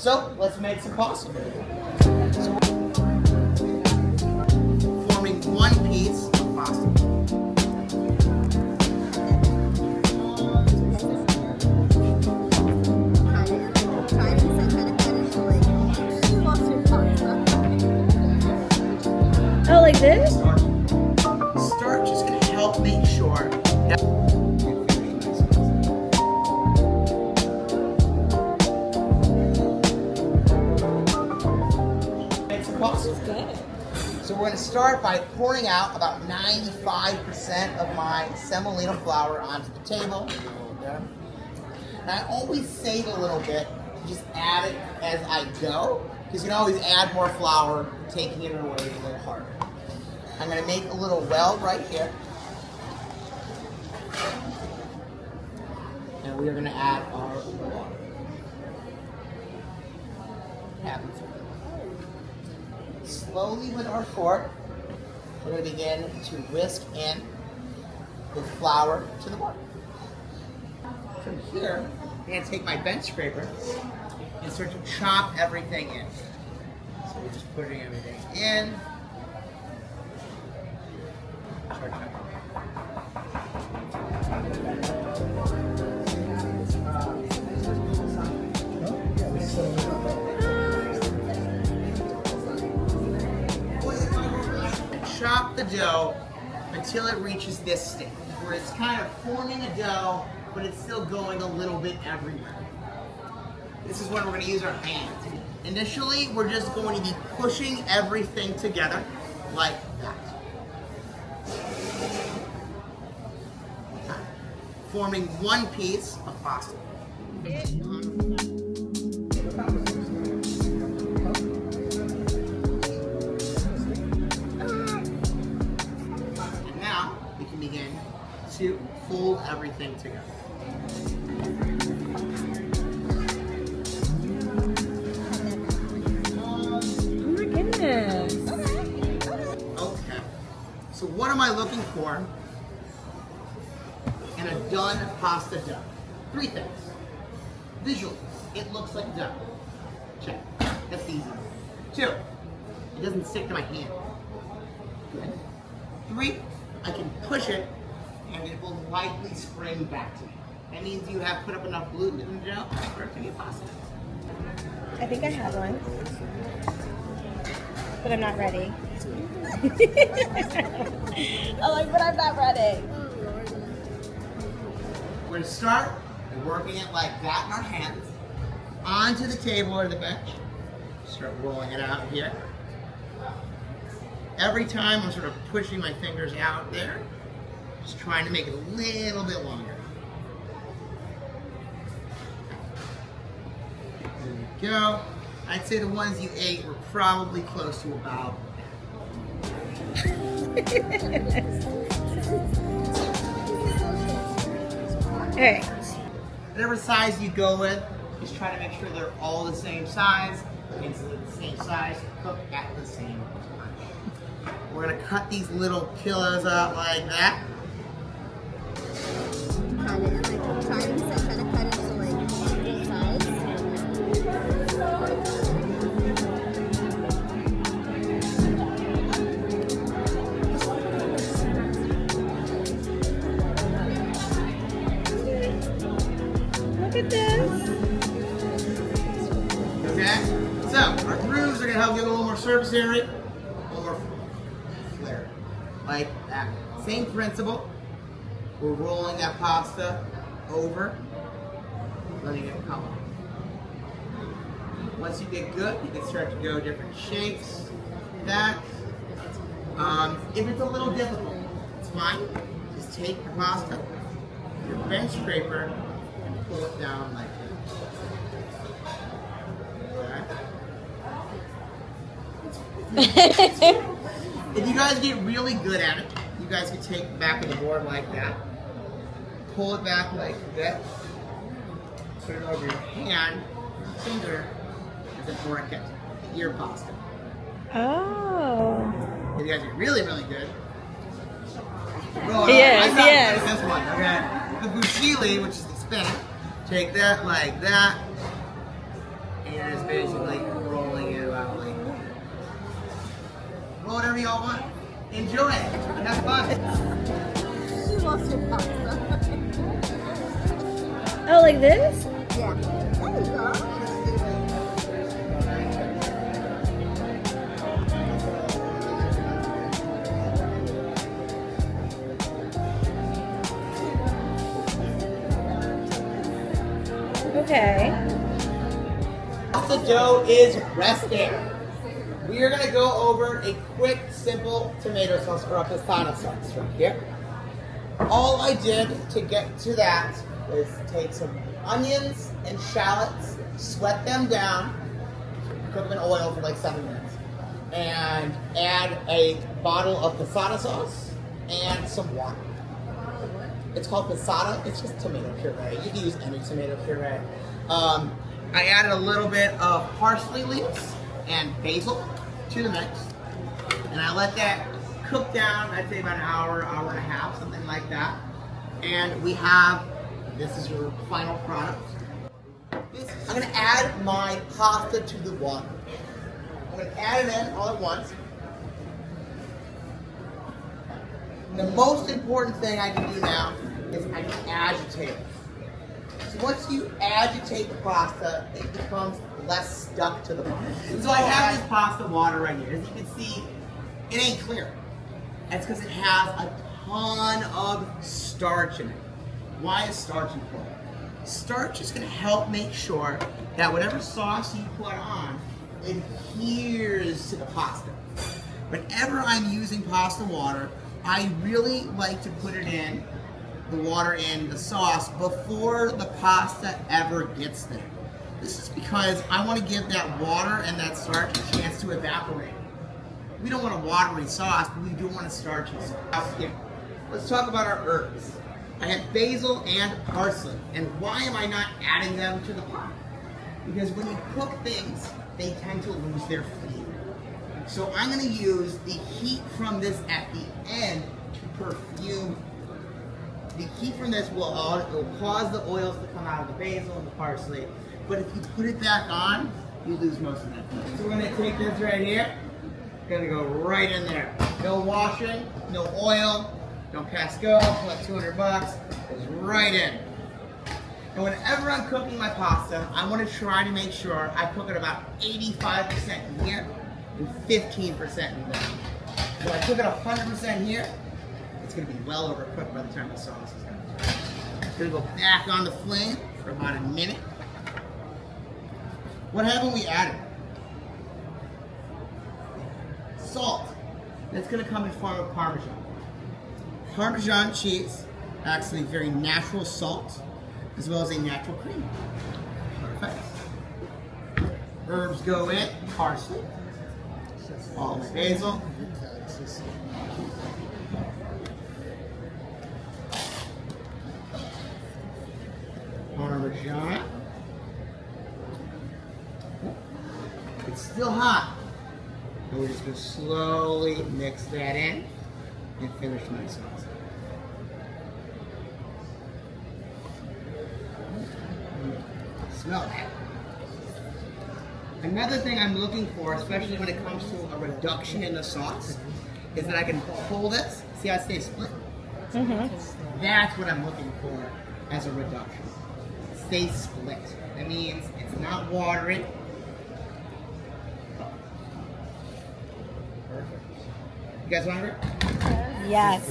So let's make some pasta. So, forming one piece of pasta. Oh, like this? Starch is going to help make sure that make some pasta. So we're going to start by pouring out about 95% of my semolina flour onto the table. And I always save a little bit, just add it as I go, because you can always add more flour, taking it away is a little harder. I'm going to make a little well right here. And we are going to add our water. Slowly with our fork, we're going to begin to whisk in the flour to the water. From here, I'm going to take my bench scraper and start to chop everything in. So we're just putting everything in. Start chopping. Chop the dough until it reaches this stage, where it's kind of forming a dough, but it's still going a little bit everywhere. This is when we're going to use our hands. Initially, we're just going to be pushing everything together like that. Forming one piece of pasta. And now we can begin to fold everything together. Oh my goodness. Okay. So what am I looking for in a done pasta dough? 3 things. Visually, it looks like dough. Check. That's easy. 2, it doesn't stick to my hand. Good. 3, I can push it and it will lightly spring back to me. That means you have put up enough gluten in the dough for it to be pasta. I think I have one, but I'm not ready. But I'm not ready. We're going to start by working it like that in our hands, onto the table or the bench. Start rolling it out here. Every time I'm sort of pushing my fingers out there, just trying to make it a little bit longer. There we go. I'd say the ones you ate were probably close to about Alright. whatever size you go with, just try to make sure they're all the same size. And so they're the same size, cook at the same time. We're gonna cut these little pillows out like that. Trying to cut into like equal size. Look at this. Okay? So, our grooves are gonna help give it a little more surface area, a little more flair. Like that. Same principle. We're rolling that pasta over, letting it come up. Once you get good, you can start to go different shapes. That. If it's a little difficult, it's fine. Just take your pasta, your bench scraper, and pull it down like that. Okay. If you guys get really good at it, you guys can take the back of the board like that, pull it back like that, put it over your hand, your finger, as a bracket, your pasta. Oh. If you guys get really, really good, Yes. this one, okay? The fusilli, which is the spinach, take that like that, and you're just basically rolling it out like roll whatever y'all want. Enjoy it. Have fun. She loves your pasta. Oh, like this? Yeah. There you go. Okay. The dough is resting. We are going to go over a quick, simple tomato sauce or a pasta sauce right here. All I did to get to that is take some onions and shallots, sweat them down, cook them in oil for like 7 minutes, and add a bottle of passata sauce and some water. It's called passata. It's just tomato puree. You can use any tomato puree. I added a little bit of parsley leaves and basil to the mix, and I let that cook down. I'd say about an hour, hour and a half, something like that. And we have, this is your final product. I'm going to add my pasta to the water. I'm going to add it in all at once. The most important thing I can do now is I can agitate it. So once you agitate the pasta, it becomes less stuck to the pasta. So I have this pasta water right here. As you can see, it ain't clear. That's because it has a ton of starch in it. Why is starch important? Starch is going to help make sure that whatever sauce you put on adheres to the pasta. Whenever I'm using pasta water, I really like to put it in, the water in the sauce before the pasta ever gets there. This is because I want to give that water and that starch a chance to evaporate. We don't want a watery sauce, but we do want a starchy sauce. Here, let's talk about our herbs. I have basil and parsley. And why am I not adding them to the pot? Because when you cook things, they tend to lose their flavor. So I'm going to use the heat from this at the end to perfume. The heat from this will cause the oils to come out of the basil and the parsley. But if you put it back on, you lose most of that flavor. So we're going to take this right here. Going to go right in there. No washing, no oil, no Pasco, like $200. Goes right in. And whenever I'm cooking my pasta, I want to try to make sure I cook it about 85% in here and 15% in there. So I cook it 100% here, it's going to be well overcooked by the time the sauce is done. It's going to go back on the flame for about a minute. What haven't we added? Salt. That's going to come in form of Parmesan. Parmesan cheese, actually very natural salt, as well as a natural cream. Perfect. Herbs go in, parsley, all my basil, Parmesan. It's still hot. And we're just going to slowly mix that in and finish my sauce. Smell that. Another thing I'm looking for, especially when it comes to a reduction in the sauce, is that I can pull this. See how it stays split? Mm-hmm. That's what I'm looking for as a reduction. Stay split. That means it's not watery. Perfect. You guys hungry? Yes.